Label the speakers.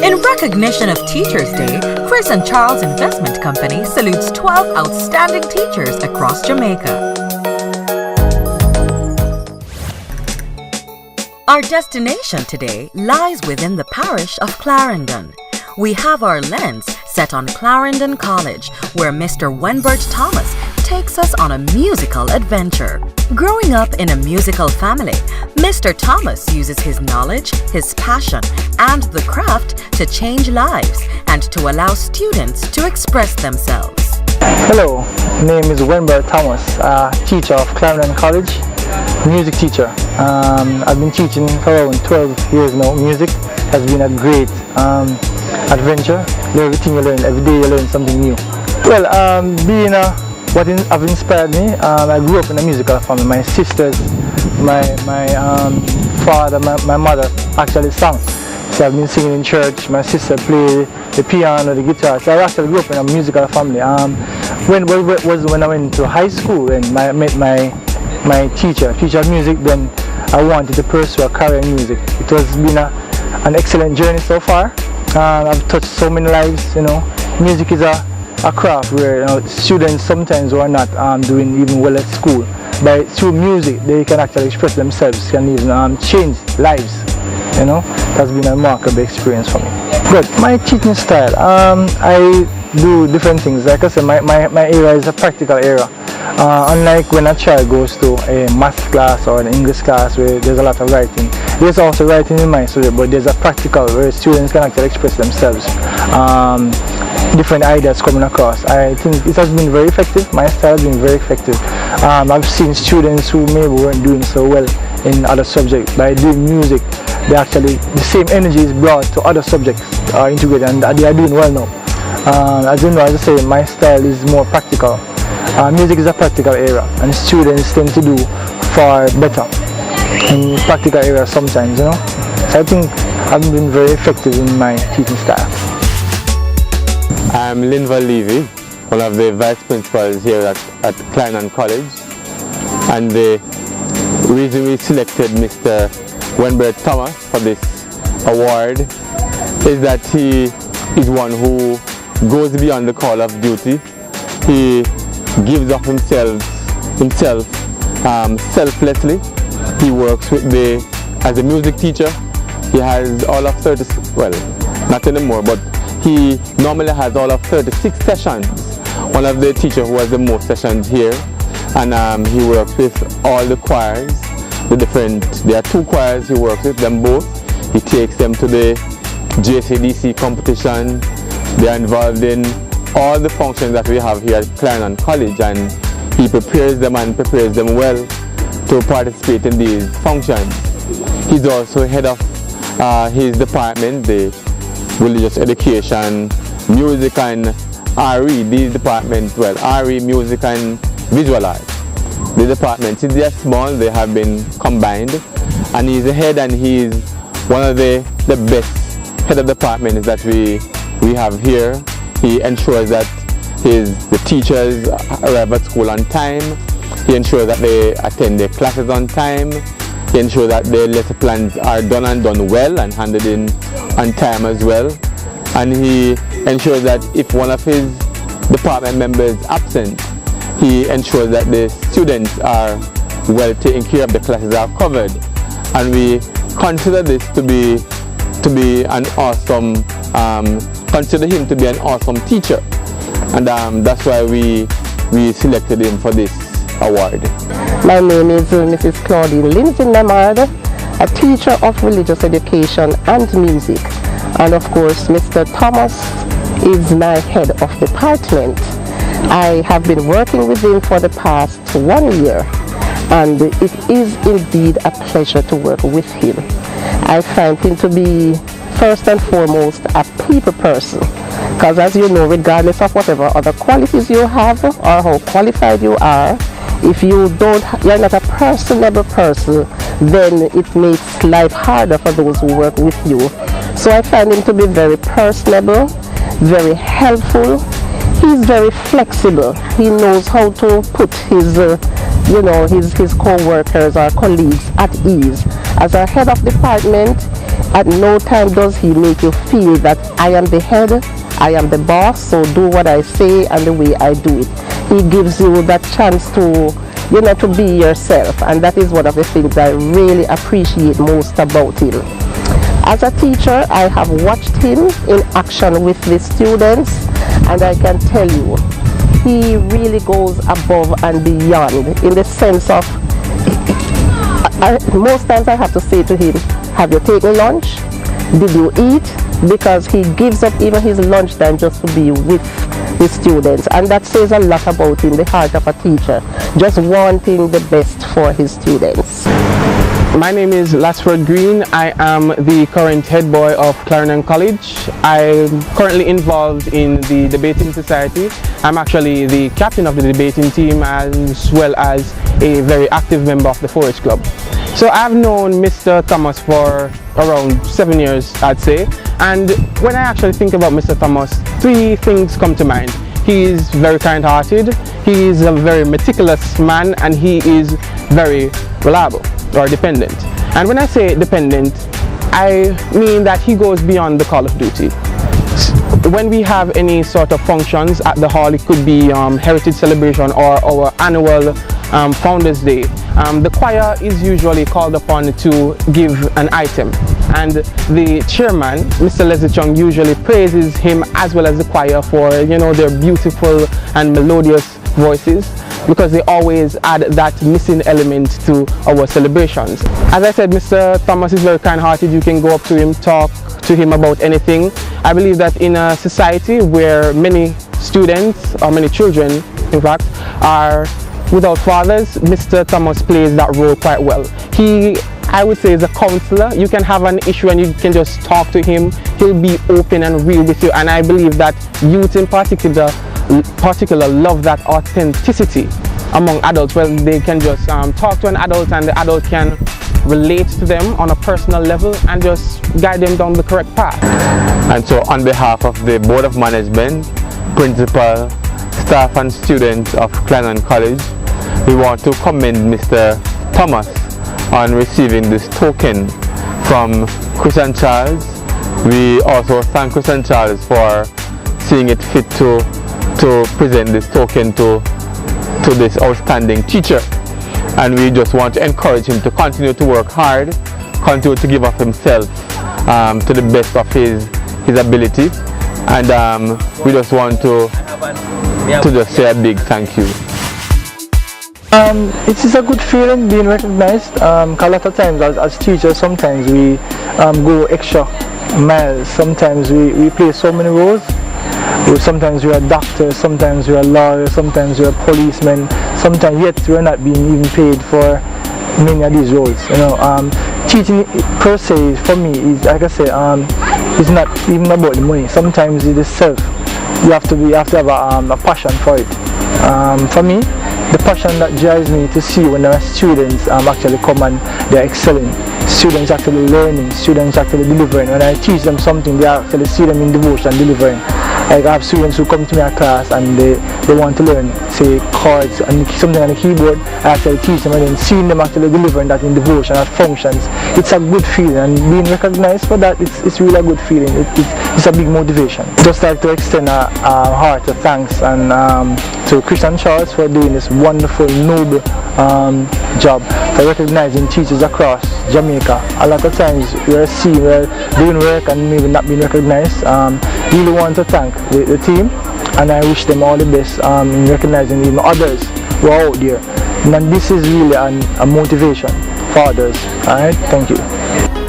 Speaker 1: In recognition of Teachers Day, Chris and Charles Investment Company salutes 12 outstanding teachers across Jamaica. Our destination today lies within the parish of Clarendon. We have our lens set on Clarendon College, where Mr. Wenbert Thomas takes us on a musical adventure. Growing up in a musical family, Mr. Thomas uses his knowledge, his passion, and the craft to change lives and to allow students to express themselves.
Speaker 2: Hello, my name is Wenbert Thomas, teacher of Clarendon College, music teacher. I've been teaching for around 12 years now. Music has been a great adventure. Everything you learn, every day you learn something new. Well, what have inspired me, I grew up in a musical family. My sisters, my father, my mother actually sang. So I've been singing in church. My sister played the piano, the guitar. So I actually grew up in a musical family. When I went to high school and I met my teacher of music, then I wanted to pursue a career in music. It has been an excellent journey so far. I've touched so many lives. You know, music is a craft where students sometimes who are not doing even well at school, but through music they can actually express themselves, can even change lives. You know, that's been a remarkable experience for me. But my teaching style, I do different things. Like I said, my area is a practical area. Unlike when a child goes to a math class or an English class where there's a lot of writing, there's also writing in my studio, but there's a practical where students can actually express themselves. Different ideas coming across. I think it has been very effective. My style has been very effective. I've seen students who maybe weren't doing so well in other subjects. By doing music, they actually, the same energy is brought to other subjects integrated, and they are doing well now. As you know, as I say, my style is more practical. Music is a practical area, and students tend to do far better in practical areas sometimes, you know. So I think I've been very effective in my teaching style.
Speaker 3: I'm Linval Levy, one of the vice principals here at Clarendon College, and the reason we selected Mr. Wenbert Thomas for this award is that he is one who goes beyond the call of duty. He gives of himself selflessly. He works with as a music teacher. He has all of 30, well, not anymore, but he normally has all of 36 sessions. One of the teachers who has the most sessions here, and he works with all the choirs. There are 2 choirs he works with, them both. He takes them to the JCDC competition. They are involved in all the functions that we have here at Clarendon College, and he prepares them well to participate in these functions. He's also head of his department, the religious education, music and RE, these departments, well, RE, music and visual art. The departments, they are small, they have been combined, and he's the head, and he's one of the best head of departments that we have here. He ensures that the teachers arrive at school on time. He ensures that they attend their classes on time. He ensures that their lesson plans are done well and handed in on time as well. And he ensures that if one of his department members is absent, he ensures that the students are well taken care of, the classes are covered. And we consider this to be an awesome, consider him to be an awesome teacher. And that's why we selected him for this award.
Speaker 4: My name is Mrs. Claudine Lindsay Lamard, a teacher of religious education and music. And of course, Mr. Thomas is my head of department. I have been working with him for the past 1 year, and it is indeed a pleasure to work with him. I find him to be first and foremost a people person, because as you know, regardless of whatever other qualities you have or how qualified you are, if you're not a personable person, then it makes life harder for those who work with you. So I find him to be very personable, very helpful. He's very flexible. He knows how to put his co-workers or colleagues at ease. As a head of department, At no time does he make you feel that I am the head, I am the boss, so do what I say and the way I do it. He gives you that chance to, you know, to be yourself, and that is one of the things I really appreciate most about him. As a teacher, I have watched him in action with the students, and I can tell you, he really goes above and beyond in the sense of, most times I have to say to him, have you taken lunch? Did you eat? Because he gives up even his lunchtime just to be with the students, and that says a lot about him, the heart of a teacher, just wanting the best for his students.
Speaker 5: My name is Lasford Green. I am the current head boy of Clarendon College. I'm currently involved in the debating society. I'm actually the captain of the debating team as well as a very active member of the 4-H club. So I've known Mr. Thomas for around 7 years, I'd say. And when I actually think about Mr. Thomas, 3 things come to mind. He is very kind-hearted, he is a very meticulous man, and he is very reliable or dependent. And when I say dependent, I mean that he goes beyond the call of duty. When we have any sort of functions at the hall, it could be heritage celebration or our annual Founders Day, the choir is usually called upon to give an item, and the chairman, Mr. Leslie Chung, usually praises him as well as the choir for, you know, their beautiful and melodious voices, because they always add that missing element to our celebrations. As I said, Mr. Thomas is very kind-hearted. You can go up to him, talk to him about anything. I believe that in a society where many students, or many children in fact, are without fathers, Mr. Thomas plays that role quite well. He, I would say, is a counselor. You can have an issue and you can just talk to him. He'll be open and real with you, and I believe that youth in particular love that authenticity among adults, where they can just talk to an adult and the adult can relate to them on a personal level and just guide them down the correct path.
Speaker 3: And so on behalf of the Board of Management, Principal, staff and students of Clarendon College, we want to commend Mr. Thomas on receiving this token from Chris and Charles. We also thank Chris and Charles for seeing it fit to present this token to this outstanding teacher. And we just want to encourage him to continue to work hard, continue to give of himself to the best of his ability. And we just want to just say a big thank you.
Speaker 2: It is a good feeling being recognized. A lot of times as teachers, sometimes we go extra miles. Sometimes we play so many roles. Sometimes we are doctors, sometimes we are lawyers, sometimes we are policemen, sometimes yet we are not being even paid for many of these roles. You know, teaching per se for me is, like I say, it's not even about the money. Sometimes it is self. You have to have a passion for it. For me, the passion that drives me to see when our students actually come and they're excelling, students actually learning, students actually delivering. When I teach them something, they actually see them in devotion delivering. Like I have students who come to me at class and they want to learn, say, chords and something on the keyboard. I actually teach them, and then seeing them actually delivering that in devotion at functions, it's a good feeling, and being recognized for that, it's really a good feeling. It's a big motivation. Just like to extend a heart of thanks and to Chris and Charles for doing this wonderful, noble job for recognizing teachers across Jamaica. A lot of times we're doing work and maybe not being recognized. Really want to thank the team, and I wish them all the best in recognizing even others who are out there. And this is really a motivation for others. Alright, thank you.